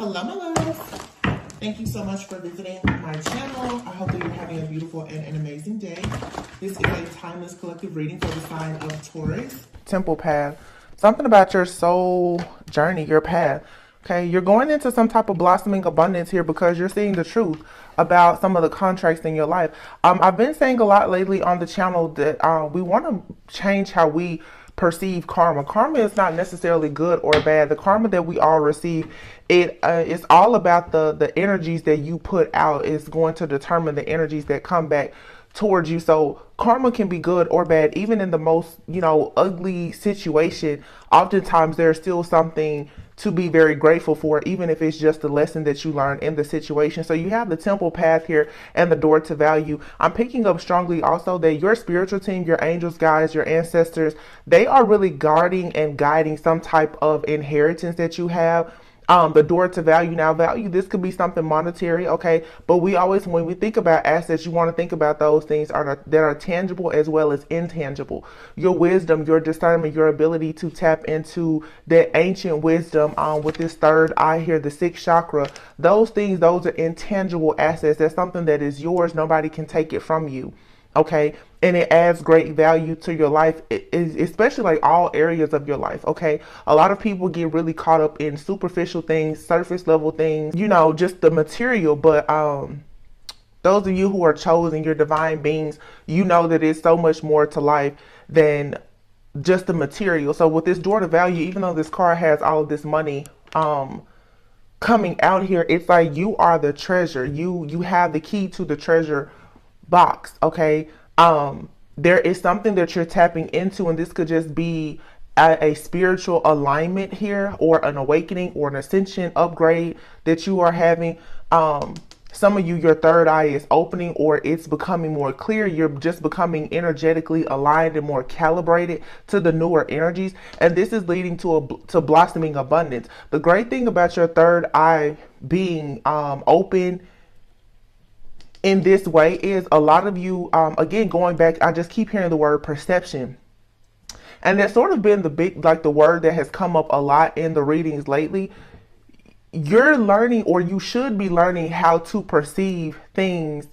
Hello, my loves. Thank you so much for visiting my channel. I hope that you're having a beautiful and an amazing day. This is a timeless collective reading for the sign of Taurus. Temple path. Something about your soul journey, your path. Okay, you're going into some type of blossoming abundance here because you're seeing the truth about some of the contracts in your life. I've been saying a lot lately on the channel that we want to change how we perceive karma. Karma is not necessarily good or bad. The karma that we all receive, it's all about the energies that you put out is going to determine the energies that come back towards you. So karma can be good or bad. Even in the most, ugly situation, oftentimes there's still something to be very grateful for, even if it's just a lesson that you learn in the situation. So you have the temple path here and the door to value. I'm picking up strongly also that your spiritual team, your angels, guides, your ancestors, they are really guarding and guiding some type of inheritance that you have. The door to value. Now, value, this could be something monetary, okay? But we always, when we think about assets, you want to think about those things that are tangible as well as intangible. Your wisdom, your discernment, your ability to tap into that ancient wisdom with this third eye here, the sixth chakra. Those things, those are intangible assets. That's something that is yours. Nobody can take it from you. Okay, and it adds great value to your life, especially like all areas of your life. Okay, a lot of people get really caught up in superficial things, surface level things, just the material. But those of you who are chosen, your divine beings, you know that it's so much more to life than just the material. So with this door to value, even though this card has all of this money coming out here, it's like you are the treasure. You have the key to the treasure box. Okay, there is something that you're tapping into, and this could just be a spiritual alignment here, or an awakening, or an ascension upgrade that you are having. Some of you, your third eye is opening, or it's becoming more clear. You're just becoming energetically aligned and more calibrated to the newer energies, and this is leading to blossoming abundance. The great thing about your third eye being open in this way is a lot of you, again, going back, I just keep hearing the word perception. And that's sort of been the word that has come up a lot in the readings lately. You're learning, or you should be learning, how to perceive things,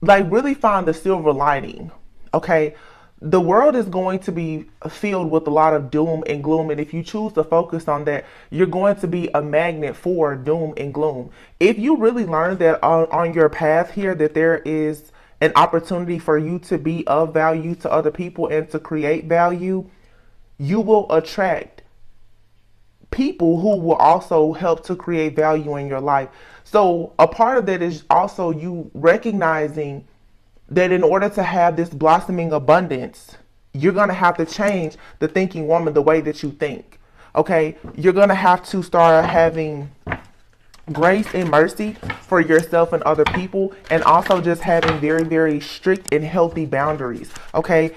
like really find the silver lining. Okay. The world is going to be filled with a lot of doom and gloom. And if you choose to focus on that, you're going to be a magnet for doom and gloom. If you really learn that on your path here, that there is an opportunity for you to be of value to other people and to create value, you will attract people who will also help to create value in your life. So a part of that is also you recognizing that in order to have this blossoming abundance, you're going to have to change the thinking woman, the way that you think. Okay, you're going to have to start having grace and mercy for yourself and other people, and also just having very, very strict and healthy boundaries. Okay,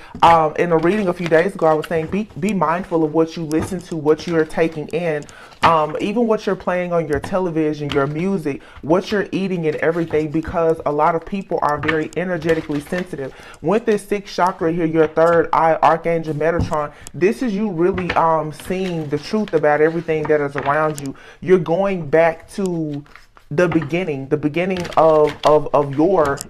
in a reading a few days ago, I was saying be mindful of what you listen to, what you're taking in, even what you're playing on your television, your music, what you're eating, and everything, because a lot of people are very energetically sensitive. With this sixth chakra here, your third eye, Archangel Metatron, this is you really seeing the truth about everything that is around you. You're going back to the beginning of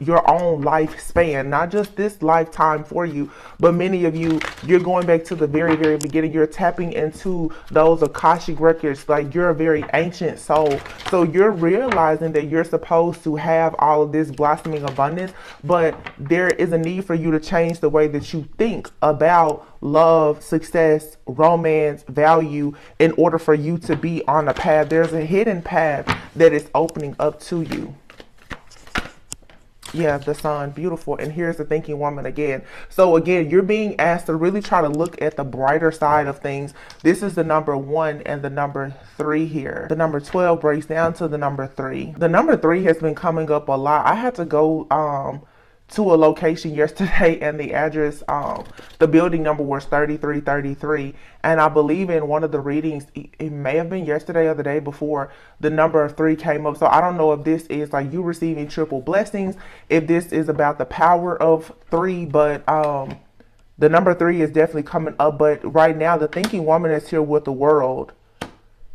your own lifespan, not just this lifetime for you, but many of you, you're going back to the very, very beginning. You're tapping into those Akashic records, like you're a very ancient soul. So you're realizing that you're supposed to have all of this blossoming abundance, but there is a need for you to change the way that you think about love, success, romance, value, in order for you to be on a path. There's a hidden path that is opening up to you. Yeah, the sun, beautiful. And here's the thinking woman again. So again, you're being asked to really try to look at the brighter side of things. This is the number 1 and the number 3 here. The number 12 breaks down to the number 3. The number 3 has been coming up a lot. I had to go to a location yesterday, and the address, the building number was 3333, and I believe in one of the readings, it may have been yesterday or the day before, the number 3 came up. So I don't know if this is like you receiving triple blessings, if this is about the power of 3, but the number 3 is definitely coming up. But right now, the thinking woman is here with the world.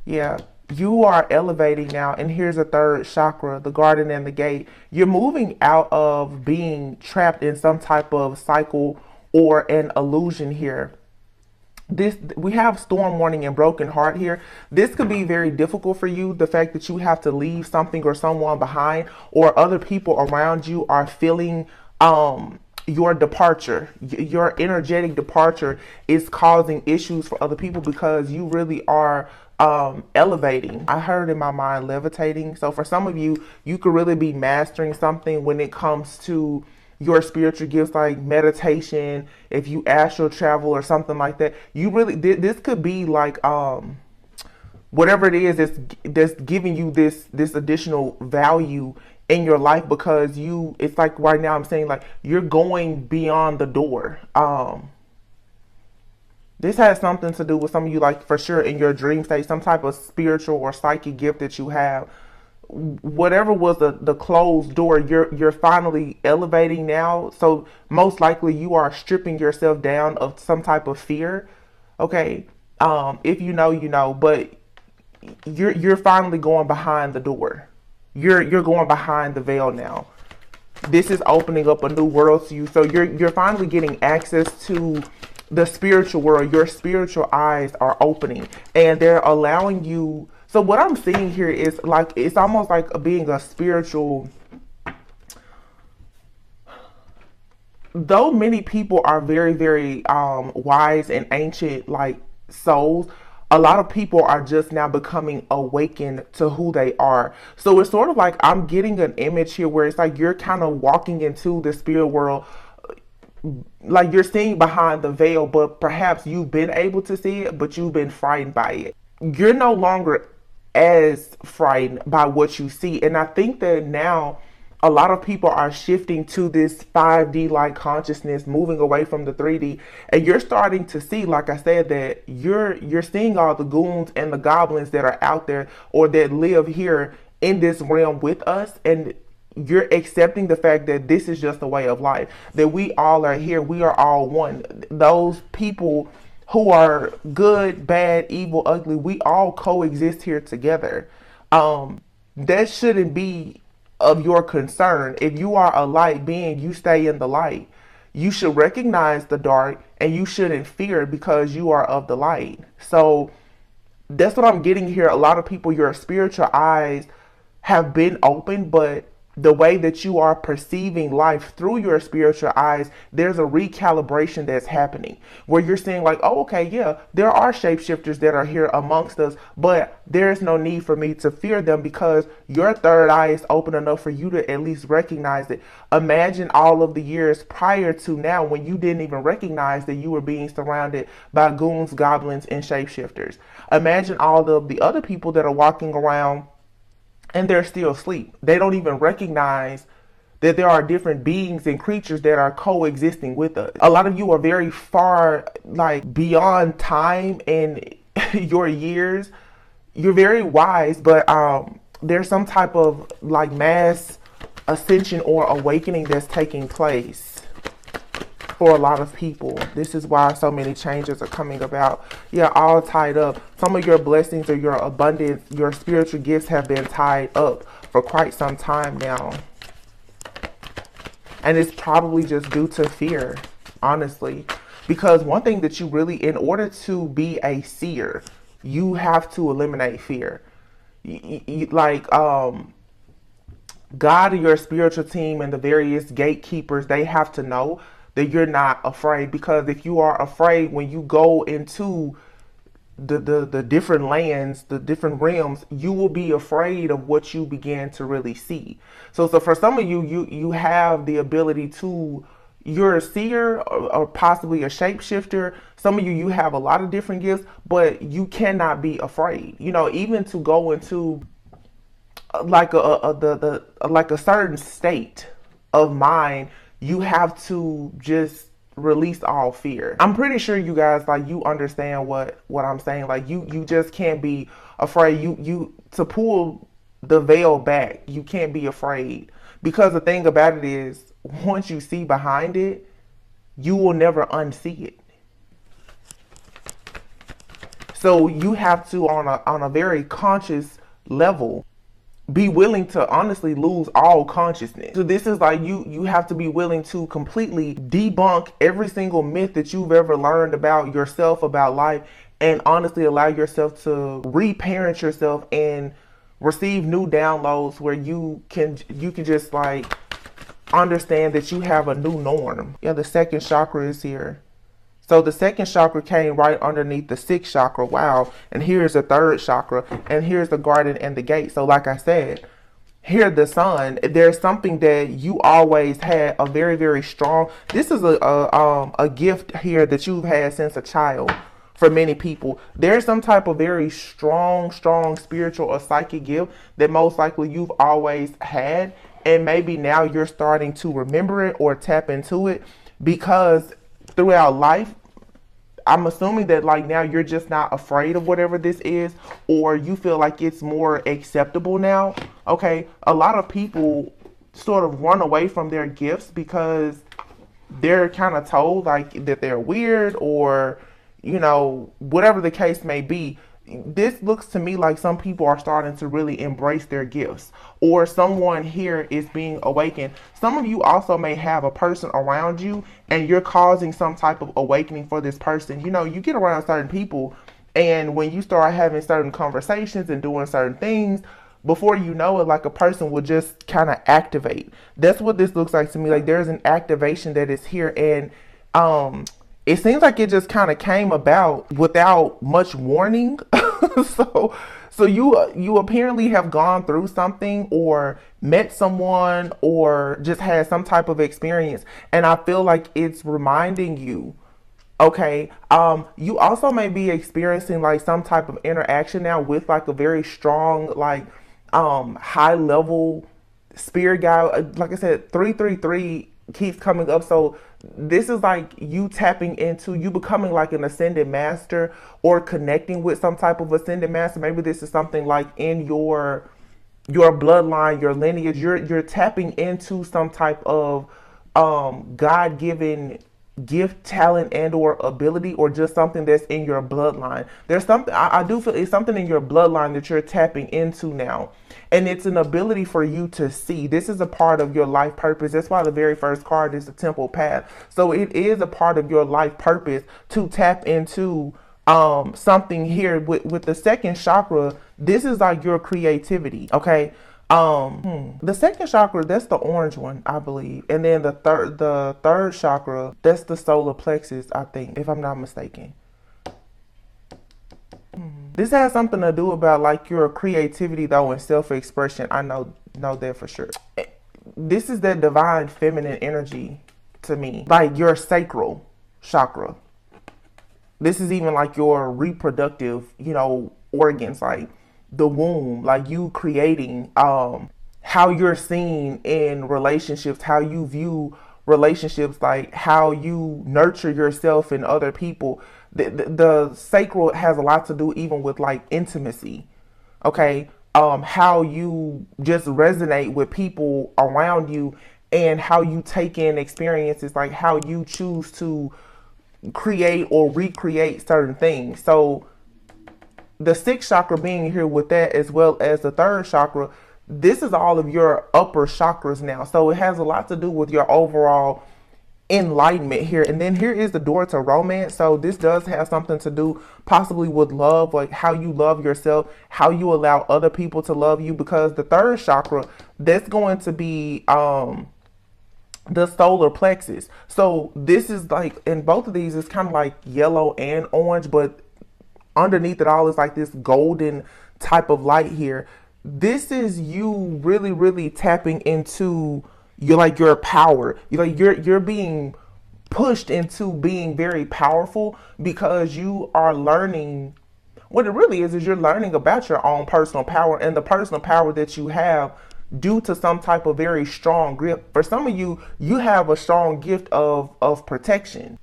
Yeah, You are elevating now, and here's a third chakra, the garden and the gate. You're moving out of being trapped in some type of cycle or an illusion here. This, we have storm warning and broken heart here. This could be very difficult for you, the fact that you have to leave something or someone behind, or other people around you are feeling your departure, your energetic departure is causing issues for other people because you really are elevating. I heard in my mind levitating. So for some of you, you could really be mastering something when it comes to your spiritual gifts, like meditation, if you astral travel or something like that. You really, this could be like whatever it is that's giving you this additional value in your life, because you, it's like right now I'm saying, like, you're going beyond the door. This has something to do with some of you, like, for sure in your dream state, some type of spiritual or psychic gift that you have. Whatever was the closed door, you're finally elevating now. So most likely you are stripping yourself down of some type of fear. Okay. If you know, you know, but you're finally going behind the door. You're going behind the veil now. This is opening up a new world to you. So you're finally getting access to the spiritual world. Your spiritual eyes are opening, and they're allowing you. So what I'm seeing here is like, it's almost like being a spiritual, though many people are very, very wise and ancient, like, souls, a lot of people are just now becoming awakened to who they are. So it's sort of like, I'm getting an image here where it's like you're kind of walking into the spirit world, like you're seeing behind the veil, but perhaps you've been able to see it, but you've been frightened by it. You're no longer as frightened by what you see. And I think that now a lot of people are shifting to this 5D like consciousness, moving away from the 3D, and you're starting to see, like I said, that you're seeing all the goons and the goblins that are out there or that live here in this realm with us, and you're accepting the fact that this is just a way of life, that we all are here, we are all one. Those people who are good, bad, evil, ugly, we all coexist here together. That shouldn't be of your concern. If you are a light being, you stay in the light. You should recognize the dark, and you shouldn't fear because you are of the light. So that's what I'm getting here. A lot of people, your spiritual eyes have been opened, but the way that you are perceiving life through your spiritual eyes, there's a recalibration that's happening where you're saying like, oh, okay, yeah, there are shapeshifters that are here amongst us, but there's no need for me to fear them because your third eye is open enough for you to at least recognize it. Imagine all of the years prior to now when you didn't even recognize that you were being surrounded by goons, goblins, and shapeshifters. Imagine all of the other people that are walking around and they're still asleep. They don't even recognize that there are different beings and creatures that are coexisting with us. A lot of you are very far, like, beyond time and your years. You're very wise, but there's some type of like mass ascension or awakening that's taking place for a lot of people. This is why so many changes are coming about. Yeah, all tied up. Some of your blessings or your abundance, your spiritual gifts have been tied up for quite some time now. And it's probably just due to fear, honestly. Because one thing that you really, in order to be a seer, you have to eliminate fear. Like, God and your spiritual team and the various gatekeepers, they have to know that you're not afraid, because if you are afraid when you go into the different lands, the different realms, you will be afraid of what you began to really see. So for some of you have the ability to, you're a seer or possibly a shapeshifter. Some of you have a lot of different gifts, but you cannot be afraid. You know, even to go into like a certain state of mind, you have to just release all fear. I'm pretty sure you guys, like, you understand what I'm saying. Like, you just can't be afraid. You to pull the veil back, you can't be afraid, because the thing about it is, once you see behind it, you will never unsee it. So you have to, on a very conscious level, be willing to honestly lose all consciousness. So this is like you have to be willing to completely debunk every single myth that you've ever learned about yourself, about life, and honestly allow yourself to reparent yourself and receive new downloads where you can just like understand that you have a new norm. Yeah, the second chakra is here. So the second chakra came right underneath the sixth chakra. Wow. And here's the third chakra. And here's the garden and the gate. So like I said, here the sun, there's something that you always had a very, very strong. This is a gift here that you've had since a child for many people. There's some type of very strong spiritual or psychic gift that most likely you've always had. And maybe now you're starting to remember it or tap into it, because throughout life, I'm assuming that like now you're just not afraid of whatever this is, or you feel like it's more acceptable now. Okay, a lot of people sort of run away from their gifts because they're kind of told like that they're weird, or you know, whatever the case may be. This looks to me like some people are starting to really embrace their gifts, or someone here is being awakened. Some of you also may have a person around you and you're causing some type of awakening for this person. You know, you get around certain people, and when you start having certain conversations and doing certain things, before you know it, like a person will just kind of activate. That's what this looks like to me. Like there's an activation that is here, and it seems like it just kind of came about without much warning. So you apparently have gone through something, or met someone, or just had some type of experience, and I feel like it's reminding you. Okay, you also may be experiencing like some type of interaction now with like a very strong, like high level spirit guide. Like I said, 333 keeps coming up. So this is like you tapping into, you becoming like an ascended master, or connecting with some type of ascended master. Maybe this is something like in your bloodline, your lineage. You're tapping into some type of God-given gift, talent, and or ability, or just something that's in your bloodline. There's something, I do feel it's something in your bloodline that you're tapping into now, and it's an ability for you to see. This is a part of your life purpose. That's why the very first card is the temple path. So it is a part of your life purpose to tap into something here with the second chakra. This is like your creativity. Okay, the second chakra, that's the orange one, I believe. And then the third chakra, that's the solar plexus, I think, if I'm not mistaken. This has something to do about like your creativity though, and self-expression. I know that for sure. This is that divine feminine energy to me, like your sacral chakra. This is even like your reproductive, you know, organs, like the womb, like you creating how you're seen in relationships, how you view relationships, like how you nurture yourself and other people. The sacral has a lot to do even with like intimacy. Okay, how you just resonate with people around you, and how you take in experiences, like how you choose to create or recreate certain things. So the sixth chakra being here with that, as well as the third chakra, this is all of your upper chakras now. So it has a lot to do with your overall enlightenment here. And then here is the door to romance. So this does have something to do possibly with love, like how you love yourself, how you allow other people to love you, because the third chakra, that's going to be the solar plexus. So this is like, in both of these, it's kind of like yellow and orange, but underneath it all is like this golden type of light here. This is you really, really tapping into your power. You're being pushed into being very powerful, because you are learning. What it really is you're learning about your own personal power, and the personal power that you have due to some type of very strong grip. For some of you, you have a strong gift of protection.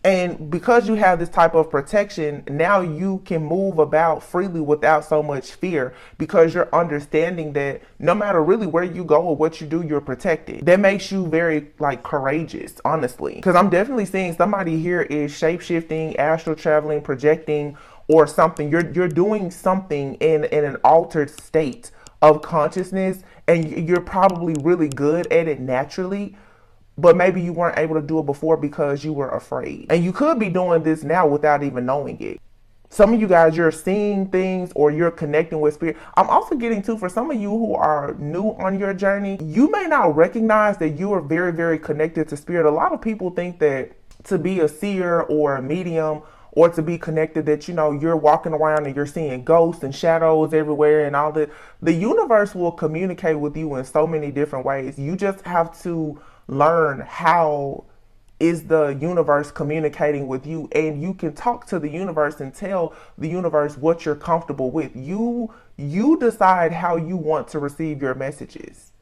And because you have this type of protection, now you can move about freely without so much fear, because you're understanding that no matter really where you go or what you do, you're protected. That makes you very like courageous, honestly. Because I'm definitely seeing somebody here is shape-shifting, astral traveling, projecting, or something. You're doing something in an altered state of consciousness, and you're probably really good at it naturally, but maybe you weren't able to do it before because you were afraid. And you could be doing this now without even knowing it. Some of you guys, you're seeing things or you're connecting with spirit. I'm also getting to, for some of you who are new on your journey, you may not recognize that you are very, very connected to spirit. A lot of people think that to be a seer or a medium or to be connected, that, you know, you're walking around and you're seeing ghosts and shadows everywhere and all that. The universe will communicate with you in so many different ways. You just have to learn how is the universe communicating with you, and you can talk to the universe and tell the universe what you're comfortable with. You decide how you want to receive your messages.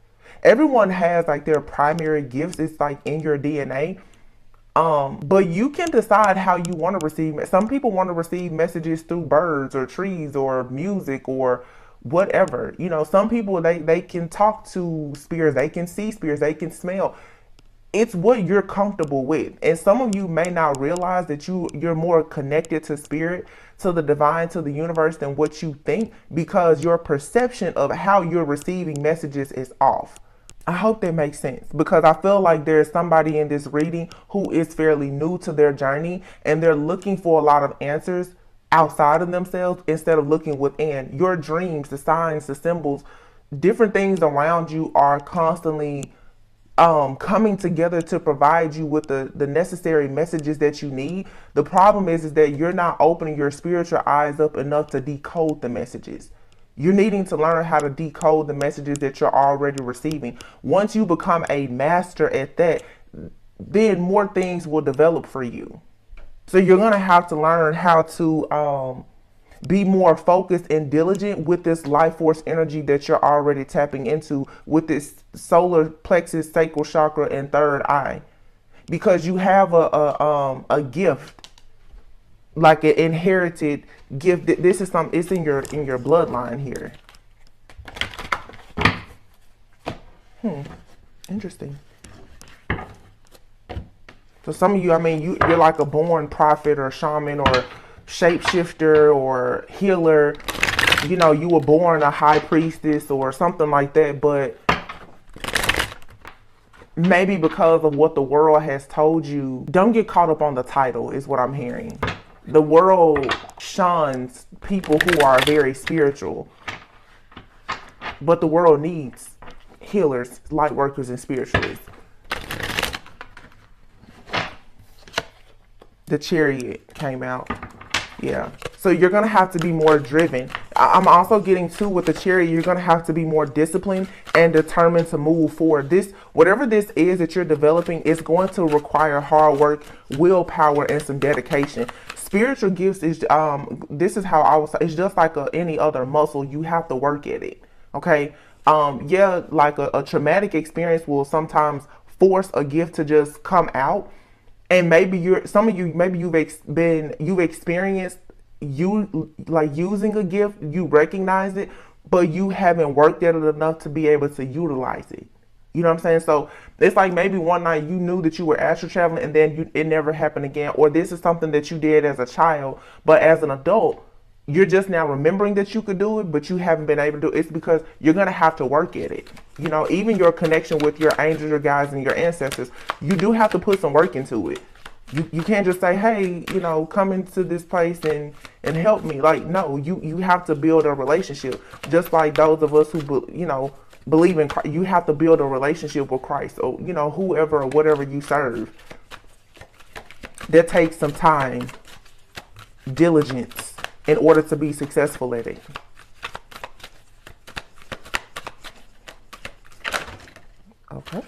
Everyone has like their primary gifts. It's like in your DNA. But you can decide how you want to receive. Some people want to receive messages through birds or trees or music or whatever. You know, some people, they can talk to spirits, they can see spirits, they can smell. It's what you're comfortable with. And some of you may not realize that you're more connected to spirit, to the divine, to the universe than what you think, because your perception of how you're receiving messages is off. I hope that makes sense, because I feel like there's somebody in this reading who is fairly new to their journey and they're looking for a lot of answers outside of themselves instead of looking within. Your dreams, the signs, the symbols, different things around you are constantly coming together to provide you with the necessary messages that you need. The problem is that you're not opening your spiritual eyes up enough to decode the messages. You're needing to learn how to decode the messages that you're already receiving. Once you become a master at that, then more things will develop for you. So you're going to have to learn how to be more focused and diligent with this life force energy that you're already tapping into with this solar plexus, sacral chakra, and third eye, because you have a gift, like an inherited gift. This is something, it's in your bloodline here. Interesting. So some of you, I mean, you're like a born prophet or shaman or shapeshifter or healer. You know, you were born a high priestess or something like that, but maybe because of what the world has told you, don't get caught up on the title, is what I'm hearing. The world shuns people who are very spiritual, but the world needs healers, light workers, and spiritualists. The Chariot came out. Yeah. So you're going to have to be more driven. I'm also getting to, with the Chariot, you're going to have to be more disciplined and determined to move forward. This, whatever this is that you're developing, is going to require hard work, willpower, and some dedication. Spiritual gifts is, this is how I would say, it's just like any other muscle. You have to work at it. Okay. Yeah, like a traumatic experience will sometimes force a gift to just come out. And maybe you've experienced using a gift, you recognize it, but you haven't worked at it enough to be able to utilize it. You know what I'm saying? So it's like maybe one night you knew that you were astral traveling and then it never happened again. Or this is something that you did as a child, but as an adult, you're just now remembering that you could do it, but you haven't been able to do it. It's because you're going to have to work at it. You know, even your connection with your angels, your guides, and your ancestors, you do have to put some work into it. You can't just say, hey, you know, come into this place and help me. Like, no, you have to build a relationship. Just like those of us who, you know, believe in Christ, you have to build a relationship with Christ, or, you know, whoever or whatever you serve. That takes some time, diligence, in order to be successful at it. Okay.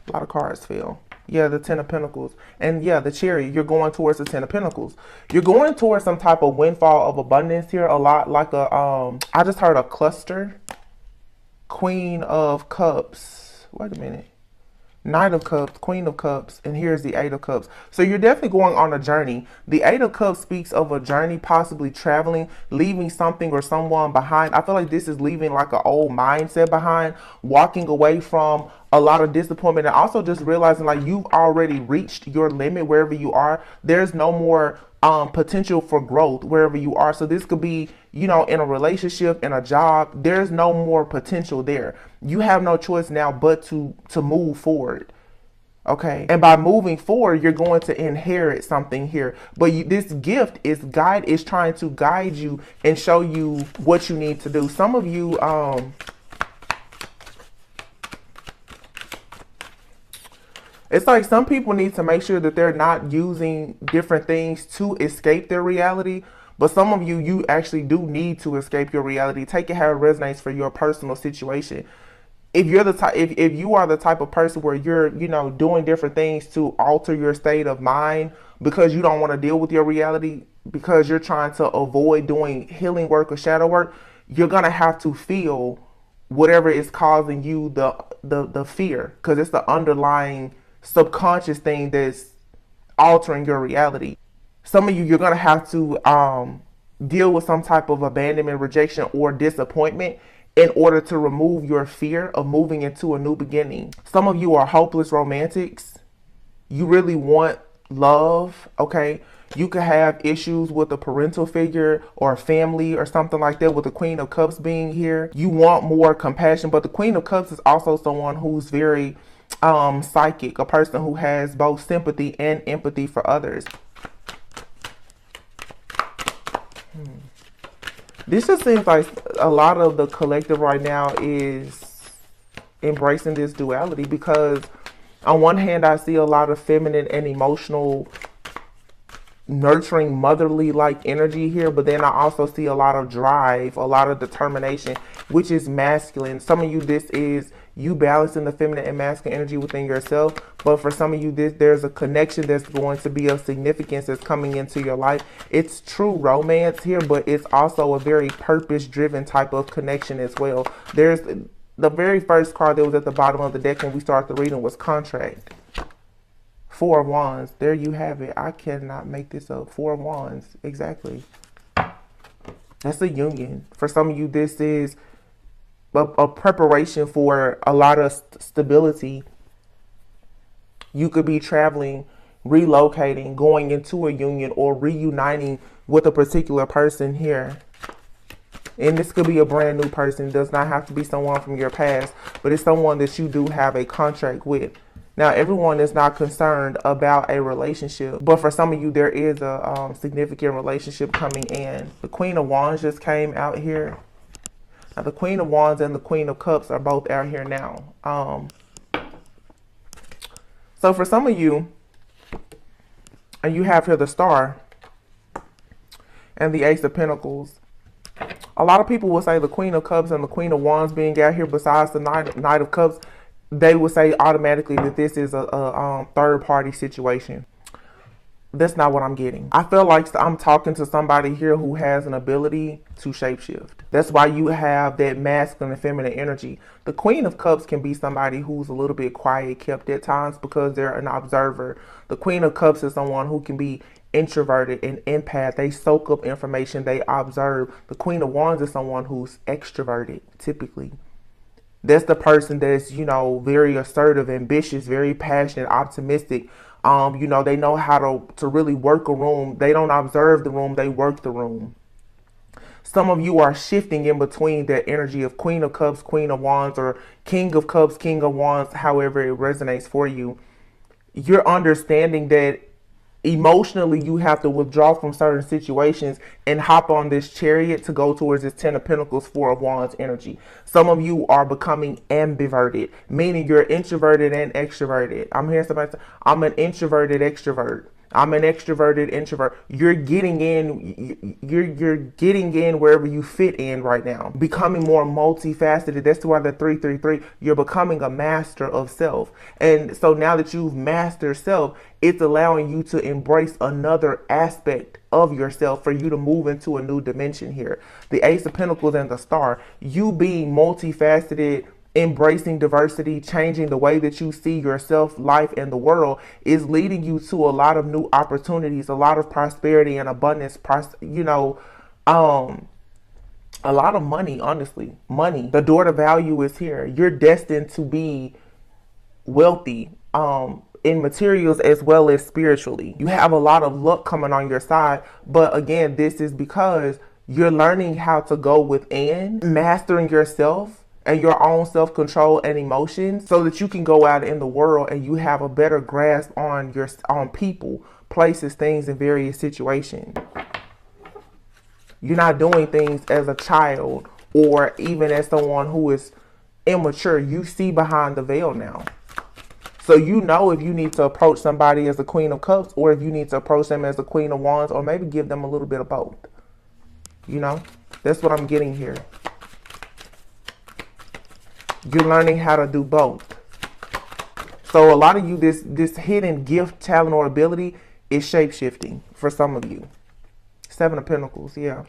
A lot of cards fell. Yeah, the Ten of Pentacles. And yeah, the Chariot, you're going towards the Ten of Pentacles. You're going towards some type of windfall of abundance here. A lot like I just heard a cluster. Queen of Cups. Wait a minute. Knight of Cups, Queen of Cups, and here's the Eight of Cups. So you're definitely going on a journey. The Eight of Cups speaks of a journey, possibly traveling, leaving something or someone behind. I feel like this is leaving like an old mindset behind, walking away from a lot of disappointment, and also just realizing like you've already reached your limit wherever you are. There's no more potential for growth wherever you are. So this could be, you know, in a relationship, in a job. There's no more potential there. You have no choice now but to move forward. Okay, and by moving forward, you're going to inherit something here. But this gift is trying to guide you and show you what you need to do. Some of you, it's like some people need to make sure that they're not using different things to escape their reality. But some of you, you actually do need to escape your reality. Take it how it resonates for your personal situation. If you're the type, if you are the type of person where you're, you know, doing different things to alter your state of mind because you don't want to deal with your reality, because you're trying to avoid doing healing work or shadow work, you're gonna have to feel whatever is causing you the fear, because it's the underlying subconscious thing that's altering your reality. Some of you, you're gonna have to deal with some type of abandonment, rejection, or disappointment in order to remove your fear of moving into a new beginning. Some of you are hopeless romantics. You really want love, okay? You could have issues with a parental figure or a family or something like that, with the Queen of Cups being here. You want more compassion, but the Queen of Cups is also someone who's very psychic, a person who has both sympathy and empathy for others. This just seems like a lot of the collective right now is embracing this duality, because on one hand, I see a lot of feminine and emotional, nurturing, motherly like energy here, but then I also see a lot of drive, a lot of determination, which is masculine. Some of you, this is you balancing the feminine and masculine energy within yourself. But for some of you, there's a connection that's going to be of significance that's coming into your life. It's true romance here, but it's also a very purpose-driven type of connection as well. There's the very first card that was at the bottom of the deck when we started the reading was contract. Four of Wands. There you have it. I cannot make this up. Four of Wands. Exactly. That's a union. For some of you, this is a preparation for a lot of stability. You could be traveling, relocating, going into a union, or reuniting with a particular person here. And this could be a brand new person. It does not have to be someone from your past, but it's someone that you do have a contract with. Now, everyone is not concerned about a relationship, but for some of you, there is a significant relationship coming in. The Queen of Wands just came out here. Now, the Queen of Wands and the Queen of Cups are both out here now. So for some of you, and you have here the Star and the Ace of Pentacles. A lot of people will say the Queen of Cups and the Queen of Wands being out here besides the Knight of Cups, they would say automatically that this is a third party situation. That's not what I'm getting. I feel like I'm talking to somebody here who has an ability to shapeshift. That's why you have that masculine and feminine energy. The Queen of Cups can be somebody who's a little bit quiet, kept at times because they're an observer. The Queen of Cups is someone who can be introverted and empath. They soak up information, they observe. The Queen of Wands is someone who's extroverted, typically. That's the person that's, you know, very assertive, ambitious, very passionate, optimistic. You know, they know how to really work a room. They don't observe the room, they work the room. Some of you are shifting in between that energy of Queen of Cups, Queen of Wands, or King of Cups, King of Wands, however it resonates for you. You're understanding that emotionally you have to withdraw from certain situations and hop on this chariot to go towards this Ten of Pentacles, Four of Wands energy. Some of you are becoming ambiverted, meaning you're introverted and extroverted. I'm hearing somebody say, I'm an introverted extrovert. I'm an extroverted introvert. You're getting in, you're getting in wherever you fit in right now. Becoming more multifaceted. That's why the 333, you're becoming a master of self. And so now that you've mastered self, it's allowing you to embrace another aspect of yourself for you to move into a new dimension here. The Ace of Pentacles and the Star, you being multifaceted, embracing diversity, changing the way that you see yourself, life, and the world is leading you to a lot of new opportunities, a lot of prosperity and abundance, you know, a lot of money, honestly. Money. The door to value is here. You're destined to be wealthy. in materials as well as spiritually. You have a lot of luck coming on your side, but again, this is because you're learning how to go within, mastering yourself and your own self-control and emotions, so that you can go out in the world and you have a better grasp on people, places, things, and various situations. You're not doing things as a child or even as someone who is immature. You see behind the veil now. So you know if you need to approach somebody as a Queen of Cups, or if you need to approach them as a Queen of Wands, or maybe give them a little bit of both. You know, that's what I'm getting here. You're learning how to do both. So a lot of you, this hidden gift, talent, or ability is shape-shifting for some of you. 7 of Pentacles, yeah.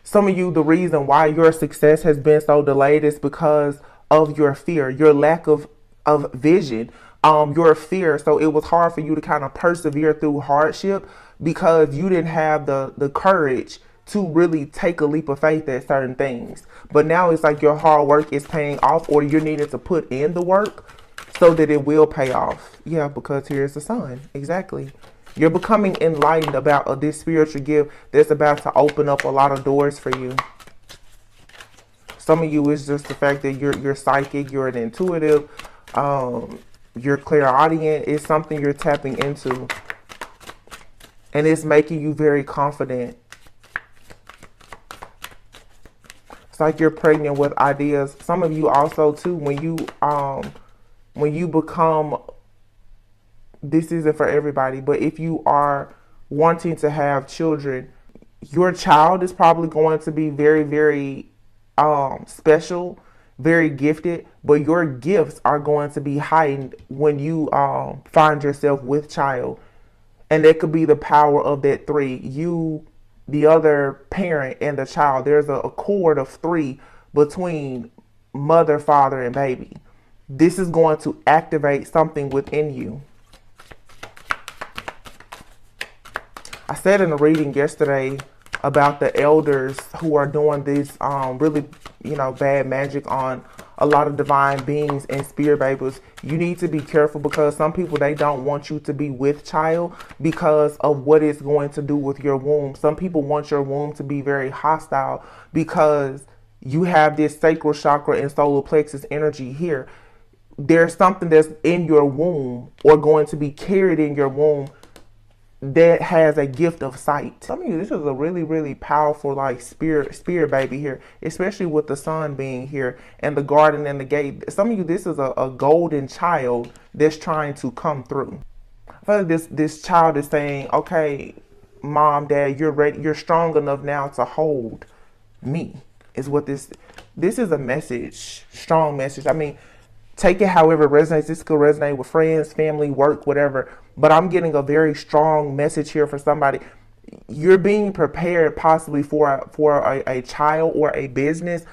Some of you, the reason why your success has been so delayed is because of your fear, your lack of vision, your fear. So it was hard for you to kind of persevere through hardship because you didn't have the courage to really take a leap of faith at certain things. But now it's like your hard work is paying off, or you're needing to put in the work so that it will pay off. Yeah, because here's the sun. Exactly. You're becoming enlightened about this spiritual gift that's about to open up a lot of doors for you. Some of you, is just the fact that you're psychic, you're an intuitive, you're clairaudient. It's something you're tapping into, and it's making you very confident. It's like you're pregnant with ideas. Some of you also too, when you become, this isn't for everybody, but if you are wanting to have children, your child is probably going to be very, very special, very gifted, but your gifts are going to be heightened when you find yourself with child. And that could be the power of that 3. You, the other parent, and the child. There's a cord of 3 between mother, father, and baby. This is going to activate something within you. I said in a reading yesterday about the elders who are doing this really, bad magic on a lot of divine beings and spirit babies. You need to be careful, because some people, they don't want you to be with child because of what it's going to do with your womb. Some people want your womb to be very hostile because you have this sacral chakra and solar plexus energy here. There's something that's in your womb or going to be carried in your womb that has a gift of sight. Some of you, this is a really, really powerful spirit baby here, especially with the sun being here and the garden and the gate. Some of you, this is a golden child that's trying to come through. I feel like this child is saying, okay, mom, dad, you're ready, you're strong enough now to hold me, is what this is a message, strong message. I mean, take it however it resonates. This could resonate with friends, family, work, whatever. But I'm getting a very strong message here for somebody. You're being prepared possibly for a child or a business.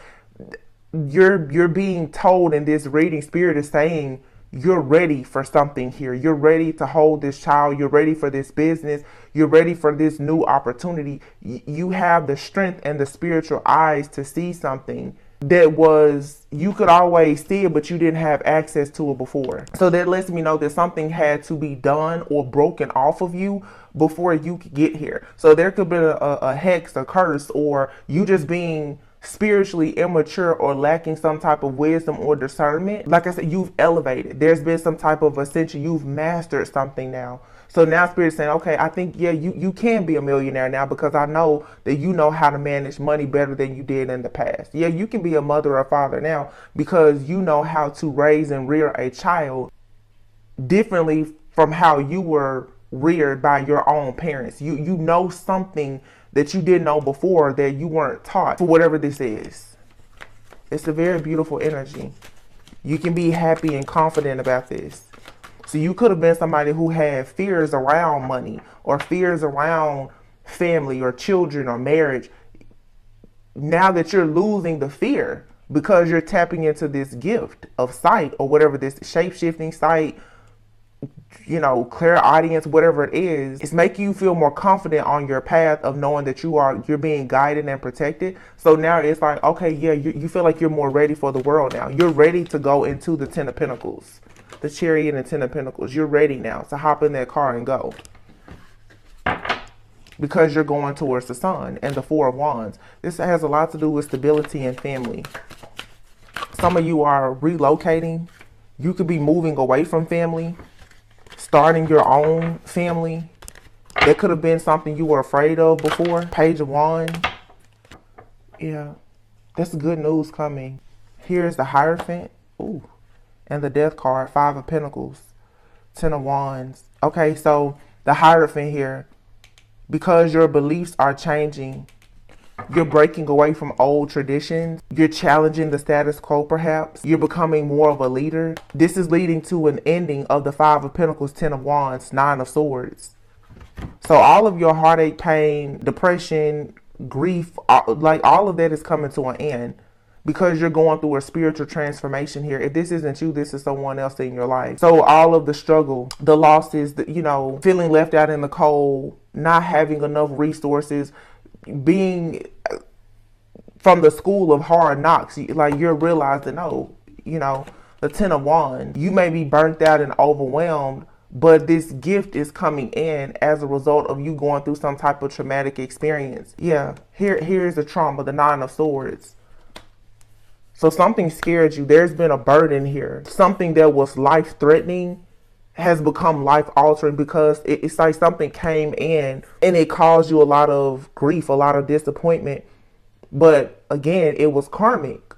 You're being told in this reading, spirit is saying you're ready for something here. You're ready to hold this child. You're ready for this business. You're ready for this new opportunity. You have the strength and the spiritual eyes to see something that you could always see it, but you didn't have access to it before. So that lets me know that something had to be done or broken off of you before you could get here. So there could be a hex, a curse, or you just being spiritually immature or lacking some type of wisdom or discernment. Like I said, you've elevated. There's been some type of ascension. You've mastered something now. So now Spirit's saying, okay, I think, yeah, you can be a millionaire now, because I know that you know how to manage money better than you did in the past. Yeah, you can be a mother or father now because you know how to raise and rear a child differently from how you were reared by your own parents. You know something that you didn't know before that you weren't taught, for whatever this is. It's a very beautiful energy. You can be happy and confident about this. So you could have been somebody who had fears around money or fears around family or children or marriage. Now that you're losing the fear because you're tapping into this gift of sight or whatever, this shape-shifting sight, clairaudience, whatever it is, it's making you feel more confident on your path of knowing that you're being guided and protected. So now it's like, okay, yeah, you feel like you're more ready for the world now. You're ready to go into the 10 of Pentacles. the Chariot and Ten of Pentacles. You're ready now to hop in that car and go. Because you're going towards the Sun and the Four of Wands. This has a lot to do with stability and family. Some of you are relocating. You could be moving away from family, starting your own family. That could have been something you were afraid of before. Page of Wands. Yeah, that's good news coming. Here's the Hierophant. Ooh. And the Death card, Five of Pentacles, Ten of Wands. Okay, so the Hierophant here, because your beliefs are changing, you're breaking away from old traditions. You're challenging the status quo, perhaps. You're becoming more of a leader. This is leading to an ending of the Five of Pentacles, Ten of Wands, Nine of Swords. So all of your heartache, pain, depression, grief, like all of that is coming to an end because you're going through a spiritual transformation here. If this isn't you, this is someone else in your life. So all of the struggle, the losses, you know, feeling left out in the cold, not having enough resources, being from the school of hard knocks, like you're realizing, oh, you know, the Ten of Wands, you may be burnt out and overwhelmed, but this gift is coming in as a result of you going through some type of traumatic experience. Yeah, here's the trauma, the Nine of Swords. So something scared you. There's been a burden here. Something that was life-threatening has become life-altering because it's like something came in and it caused you a lot of grief, a lot of disappointment. But again, it was karmic.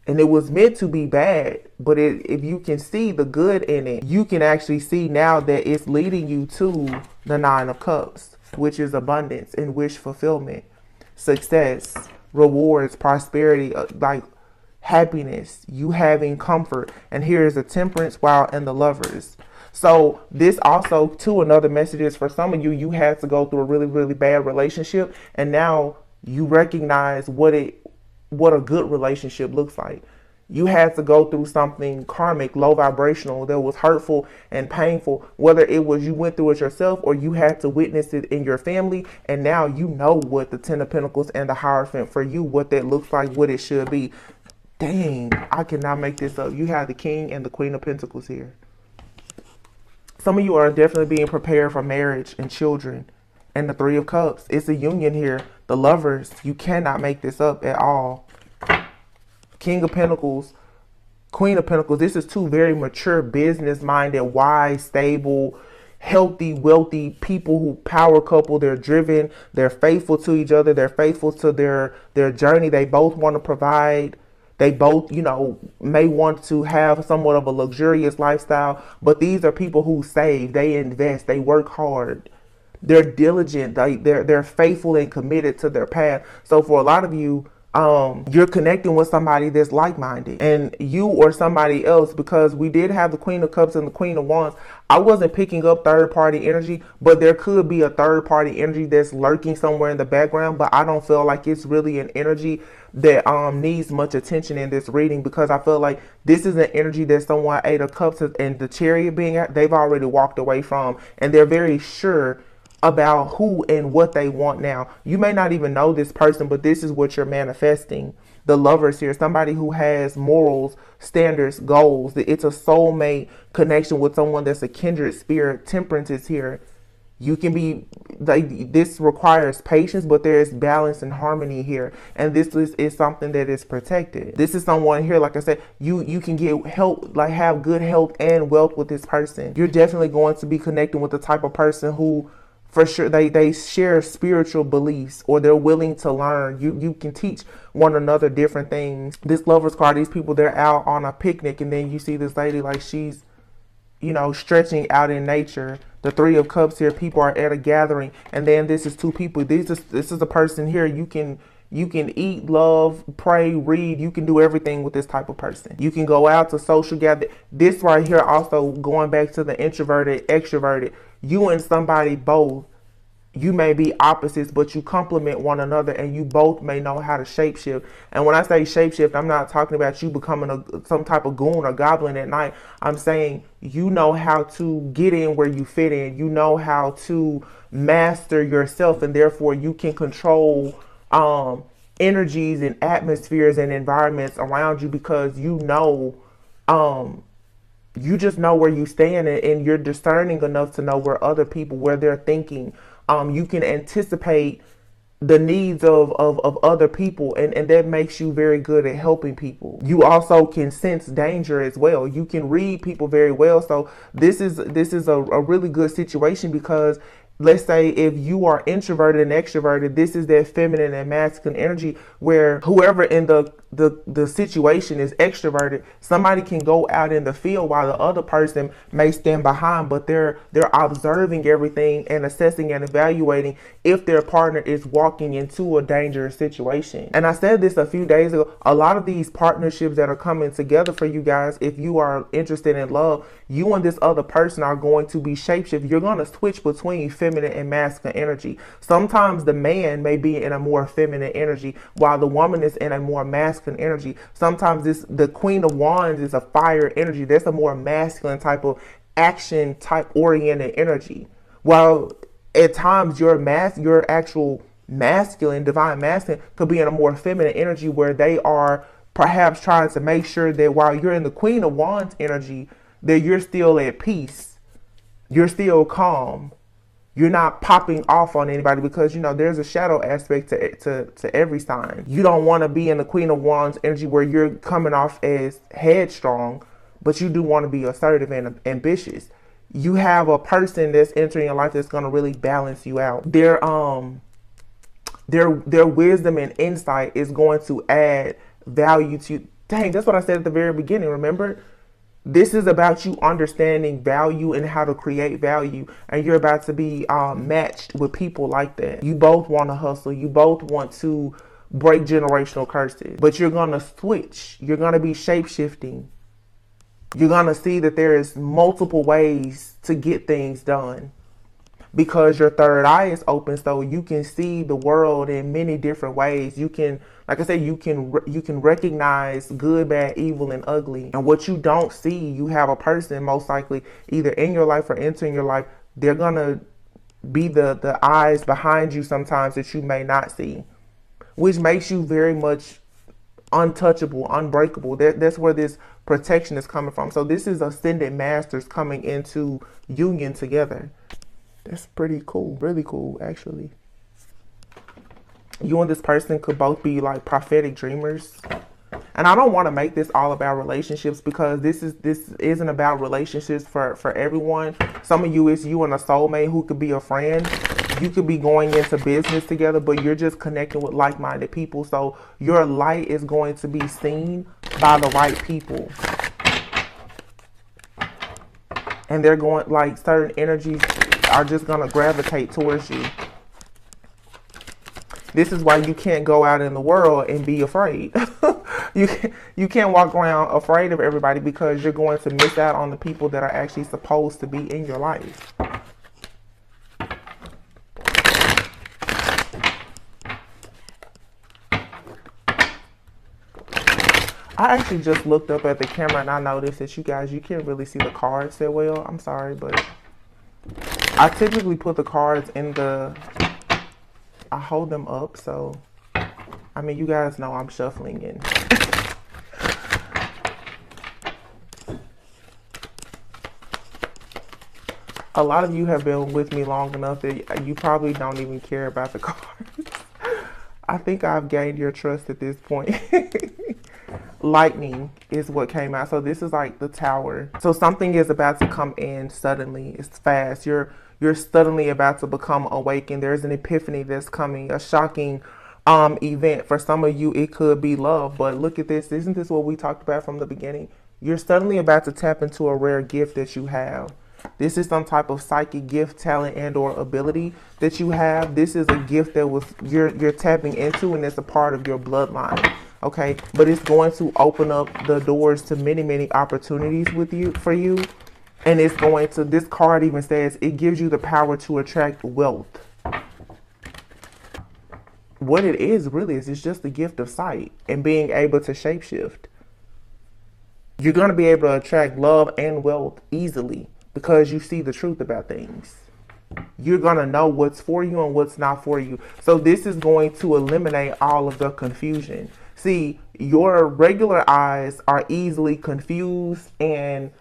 And it was meant to be bad, but if you can see the good in it, you can actually see now that it's leading you to the Nine of Cups, which is abundance and wish fulfillment, success, rewards, prosperity, like happiness, you having comfort. And here is the Temperance, Wow, and the Lovers. So this also, too, another message is for some of you, you had to go through a really, really bad relationship, and now you recognize what a good relationship looks like. You had to go through something karmic, low vibrational, that was hurtful and painful, whether it was you went through it yourself or you had to witness it in your family. And now you know what the Ten of Pentacles and the Hierophant for you, what that looks like, what it should be. Dang, I cannot make this up. You have the King and the Queen of Pentacles here. Some of you are definitely being prepared for marriage and children. And the Three of Cups. It's a union here. The Lovers. You cannot make this up at all. King of Pentacles. Queen of Pentacles. This is two very mature, business-minded, wise, stable, healthy, wealthy people who power couple. They're driven. They're faithful to each other. They're faithful to their journey. They both want to provide. They both, you know, may want to have somewhat of a luxurious lifestyle. But these are people who save. They invest. They work hard. They're diligent. They're faithful and committed to their path. So for a lot of you, you're connecting with somebody that's like-minded, and you or somebody else, because we did have the Queen of Cups and the Queen of Wands. I wasn't picking up third-party energy, but there could be a third-party energy that's lurking somewhere in the background, but I don't feel like it's really an energy that needs much attention in this reading, because I feel like this is an energy that someone, Eight of Cups and the Chariot being, they've already walked away from, and they're very sure about who and what they want now. You may not even know this person, but this is what you're manifesting. The Lovers here, somebody who has morals, standards, goals. It's a soulmate connection with someone that's a kindred spirit. Temperance is here. You can be, like, this requires patience, but there is balance and harmony here. And this is something that is protected. This is someone here, like I said, you can get help, like have good health and wealth with this person. You're definitely going to be connecting with the type of person who, for sure, they share spiritual beliefs, or they're willing to learn. You can teach one another different things. This Lovers card, these people, they're out on a picnic, and then you see this lady, like she's, you know, stretching out in nature. The Three of Cups here, people are at a gathering, and then this is two people. This is a person here. You can eat, love, pray, read. You can do everything with this type of person. You can go out to social gather. This right here, also going back to the introverted, extroverted. You and somebody both, you may be opposites, but you complement one another, and you both may know how to shapeshift. And when I say shapeshift, I'm not talking about you becoming some type of goon or goblin at night. I'm saying you know how to get in where you fit in. You know how to master yourself, and therefore you can control energies and atmospheres and environments around you, because you know you just know where you stand, and you're discerning enough to know where they're thinking. You can anticipate the needs of other people, and that makes you very good at helping people. You also can sense danger as well. You can read people very well. So this is a really good situation, because let's say if you are introverted and extroverted, this is that feminine and masculine energy, where whoever in the situation is extroverted, somebody can go out in the field while the other person may stand behind, but they're observing everything and assessing and evaluating if their partner is walking into a dangerous situation. And I said this a few days ago, a lot of these partnerships that are coming together for you guys, if you are interested in love, you and this other person are going to be shapeshift. You're going to switch between feminine and masculine energy. Sometimes the man may be in a more feminine energy while the woman is in a more masculine energy. Sometimes the Queen of Wands is a fire energy. That's a more masculine type of action type oriented energy. While at times your actual masculine, divine masculine, could be in a more feminine energy, where they are perhaps trying to make sure that while you're in the Queen of Wands energy, that you're still at peace. You're still calm. You're not popping off on anybody, because, you know, there's a shadow aspect to every sign. You don't want to be in the Queen of Wands energy where you're coming off as headstrong, but you do want to be assertive and ambitious. You have a person that's entering your life that's going to really balance you out. Their wisdom and insight is going to add value to you. Dang, that's what I said at the very beginning, remember? This is about you understanding value and how to create value. And you're about to be matched with people like that. You both want to hustle. You both want to break generational curses. But you're going to switch. You're going to be shape-shifting. You're going to see that there is multiple ways to get things done, because your third eye is open, so you can see the world in many different ways. You can, like I said, you can recognize good, bad, evil, and ugly. And what you don't see, you have a person most likely either in your life or entering your life. They're gonna be the eyes behind you sometimes that you may not see, which makes you very much untouchable, unbreakable. That's where this protection is coming from. So this is ascended masters coming into union together. That's pretty cool. Really cool, actually. You and this person could both be like prophetic dreamers. And I don't want to make this all about relationships, because this isn't about relationships for everyone. Some of you, it's you and a soulmate who could be a friend. You could be going into business together, but you're just connecting with like-minded people. So your light is going to be seen by the right people. And they're going, like, certain energies are just going to gravitate towards you. This is why you can't go out in the world and be afraid. You can't walk around afraid of everybody, because you're going to miss out on the people that are actually supposed to be in your life. I actually just looked up at the camera and I noticed that you can't really see the cards that well. I'm sorry, but I typically put the cards in I hold them up, so I mean, you guys know I'm shuffling in. A lot of you have been with me long enough that you probably don't even care about the cards. I think I've gained your trust at this point. Lightning is what came out. So this is like the Tower. So something is about to come in suddenly. It's fast. You're suddenly about to become awakened. There's an epiphany that's coming, a shocking event. For some of you, it could be love. But look at this. Isn't this what we talked about from the beginning? You're suddenly about to tap into a rare gift that you have. This is some type of psychic gift, talent, and or ability that you have. This is a gift that you're tapping into, and it's a part of your bloodline. Okay, but it's going to open up the doors to many, many opportunities for you. And it's going to, this card even says, it gives you the power to attract wealth. What it is really is it's just the gift of sight and being able to shapeshift. You're going to be able to attract love and wealth easily because you see the truth about things. You're going to know what's for you and what's not for you. So this is going to eliminate all of the confusion. See, your regular eyes are easily confused and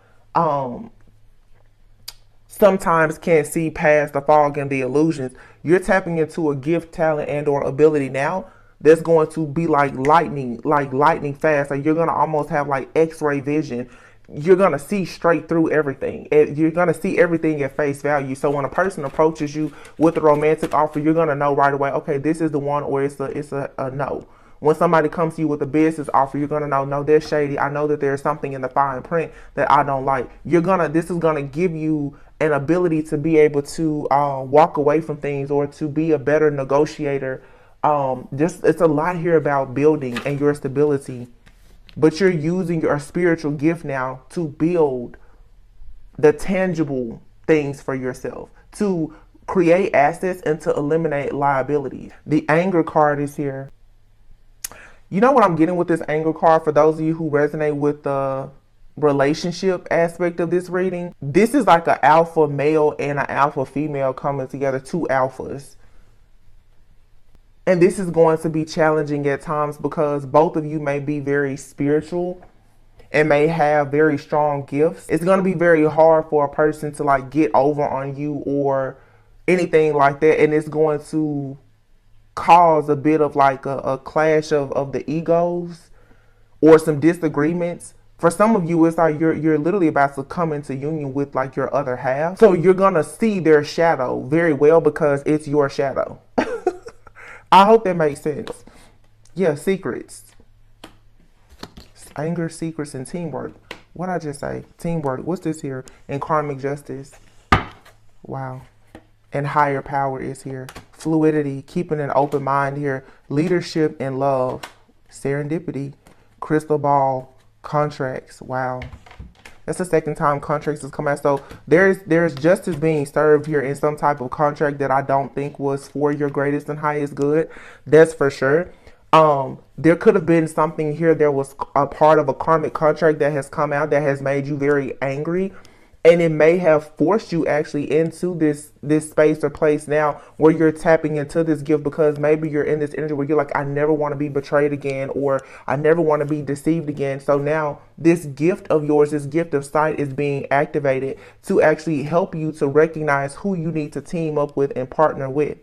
sometimes can't see past the fog and the illusions. You're tapping into a gift, talent, and or ability now that's going to be like lightning fast. Like you're gonna almost have like X-ray vision. You're gonna see straight through everything. You're gonna see everything at face value. So when a person approaches you with a romantic offer, you're gonna know right away, okay, this is the one, or it's a no. When somebody comes to you with a business offer, you're gonna know, no, they're shady. I know that there's something in the fine print that I don't like. This is gonna give you an ability to be able to walk away from things, or to be a better negotiator. It's a lot here about building and your stability, but you're using your spiritual gift now to build the tangible things for yourself, to create assets and to eliminate liabilities. The anger card is here. You know what I'm getting with this anger card, for those of you who resonate with the relationship aspect of this reading? This is like an alpha male and an alpha female coming together, two alphas. And this is going to be challenging at times because both of you may be very spiritual and may have very strong gifts. It's going to be very hard for a person to like get over on you or anything like that. And it's going to cause a bit of like a clash of the egos or some disagreements. For some of you, it's like you're literally about to come into union with like your other half. So you're going to see their shadow very well because it's your shadow. I hope that makes sense. Yeah, secrets. Anger, secrets, and teamwork. What did I just say? Teamwork. What's this here? And karmic justice. Wow. And higher power is here. Fluidity. Keeping an open mind here. Leadership and love. Serendipity. Crystal ball. Contracts. Wow. That's the second time contracts has come out. So there's justice being served here in some type of contract that I don't think was for your greatest and highest good. That's for sure. There could have been something here. There was a part of a karmic contract that has come out that has made you very angry. And it may have forced you actually into this space or place now where you're tapping into this gift, because maybe you're in this energy where you're like, I never want to be betrayed again, or I never want to be deceived again. So now this gift of yours, this gift of sight, is being activated to actually help you to recognize who you need to team up with and partner with.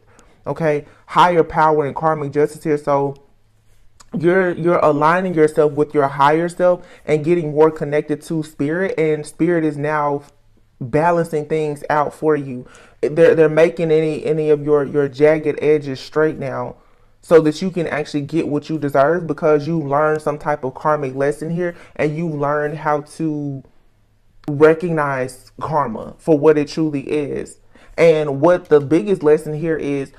Okay, higher power and karmic justice here. So you're aligning yourself with your higher self and getting more connected to spirit, and spirit is now balancing things out for you. They're making any of your jagged edges straight now, so that you can actually get what you deserve, because you learned some type of karmic lesson here, and you learned how to recognize karma for what it truly is. And what the biggest lesson here is,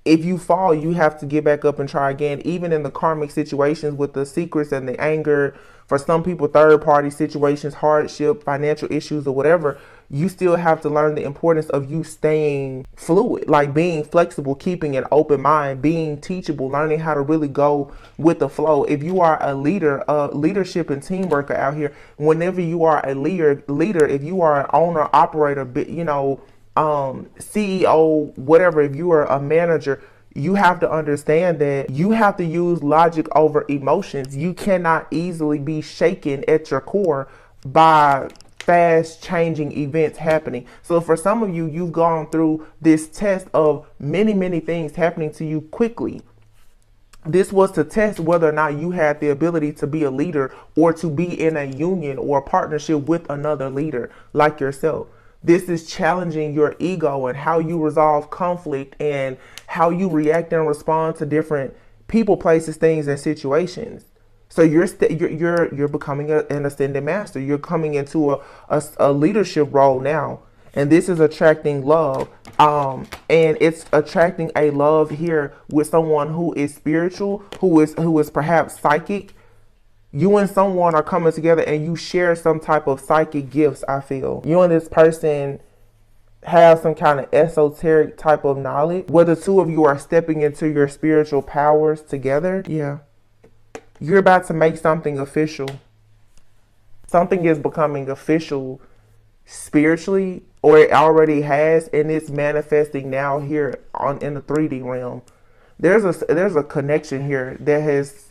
if you fall, you have to get back up and try again. Even in the karmic situations with the secrets and the anger, for some people, third party situations, hardship, financial issues, or whatever, you still have to learn the importance of you staying fluid, like being flexible, keeping an open mind, being teachable, learning how to really go with the flow. If you are a leader, leadership and team worker out here, whenever you are a leader, if you are an owner, operator, CEO, whatever, if you are a manager, you have to understand that you have to use logic over emotions. You cannot easily be shaken at your core by fast changing events happening. So for some of you, you've gone through this test of many things happening to you quickly. This was to test whether or not you had the ability to be a leader, or to be in a union or a partnership with another leader like yourself. This is challenging your ego and how you resolve conflict and how you react and respond to different people, places, things, and situations. So you're becoming an ascended master. You're coming into a leadership role now, and this is attracting love. And it's attracting a love here with someone who is spiritual, who is perhaps psychic. You and someone are coming together and you share some type of psychic gifts, I feel. You and this person have some kind of esoteric type of knowledge, where the two of you are stepping into your spiritual powers together. Yeah. You're about to make something official. Something is becoming official spiritually, or it already has, and it's manifesting now here in the 3D realm. There's a connection here that has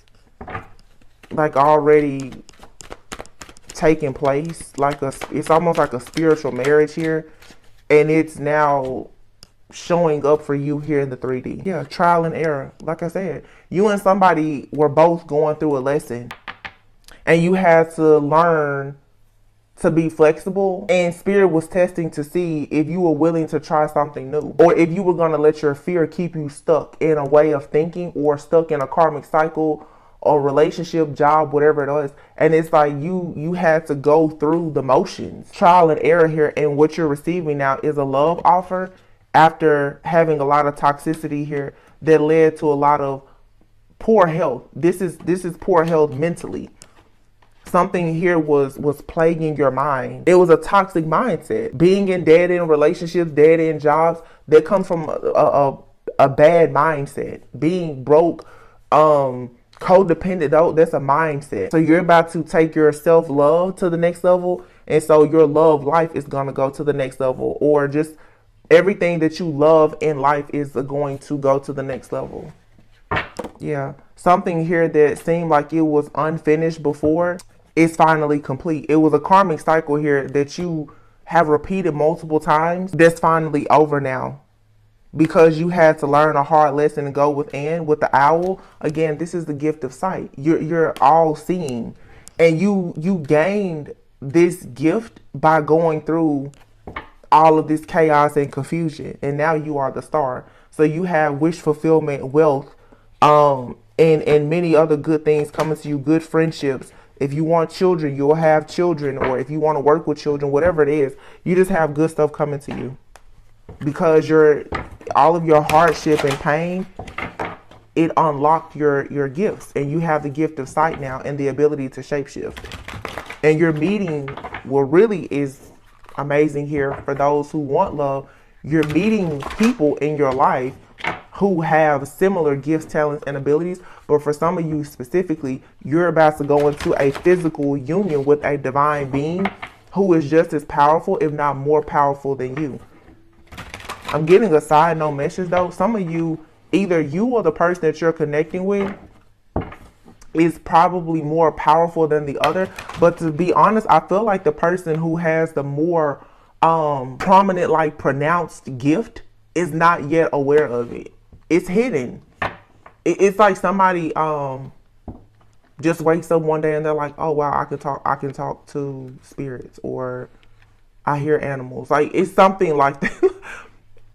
like already taking place, like it's almost like a spiritual marriage here, and it's now showing up for you here in the 3D. Yeah, trial and error. Like I said, you and somebody were both going through a lesson, and you had to learn to be flexible, and spirit was testing to see if you were willing to try something new, or if you were going to let your fear keep you stuck in a way of thinking, or stuck in a karmic cycle or relationship, job, whatever it is. And it's like you had to go through the motions, trial and error here. And what you're receiving now is a love offer after having a lot of toxicity here that led to a lot of poor health. This is poor health mentally. Something here was plaguing your mind. It was a toxic mindset. Being in dead-end relationships, dead-end jobs, that comes from a bad mindset. Being broke, codependent, though, that's a mindset. So you're about to take your self-love to the next level, and so your love life is going to go to the next level, or just everything that you love in life is going to go to the next level. Yeah, something here that seemed like it was unfinished before is finally complete. It was a karmic cycle here that you have repeated multiple times that's finally over now, because you had to learn a hard lesson and go within. With the owl, again, this is the gift of sight. You're all seeing, and you gained this gift by going through all of this chaos and confusion, and now you are the star. So you have wish fulfillment, wealth, and many other good things coming to you, good friendships. If you want children, you'll have children, or if you want to work with children, whatever it is, you just have good stuff coming to you, because all of your hardship and pain, it unlocked your gifts, and you have the gift of sight now and the ability to shapeshift. And your meeting, what really is amazing here for those who want love, you're meeting people in your life who have similar gifts, talents, and abilities. But for some of you specifically, you're about to go into a physical union with a divine being who is just as powerful, if not more powerful than you. I'm getting a side note message though. Some of you, either you or the person that you're connecting with is probably more powerful than the other. But to be honest, I feel like the person who has the more prominent, like pronounced gift is not yet aware of it. It's hidden. It's like somebody just wakes up one day and they're like, oh wow, I can talk to spirits, or I hear animals. Like, it's something like that.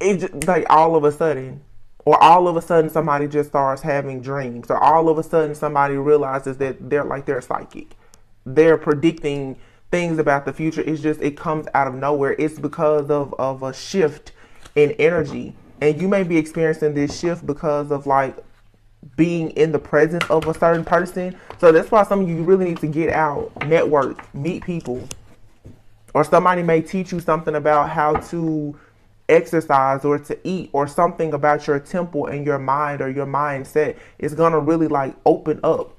It's just like all of a sudden, or all of a sudden somebody just starts having dreams, or all of a sudden somebody realizes that they're psychic. They're predicting things about the future. It's just, it comes out of nowhere. It's because of a shift in energy. And you may be experiencing this shift because of like being in the presence of a certain person. So that's why some of you really need to get out, network, meet people. Or somebody may teach you something about how to exercise or to eat, or something about your temple and your mind or your mindset. It's going to really like open up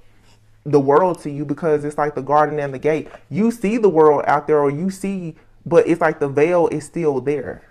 the world to you, because it's like the garden and the gate. You see the world out there, or you see, but it's like the veil is still there.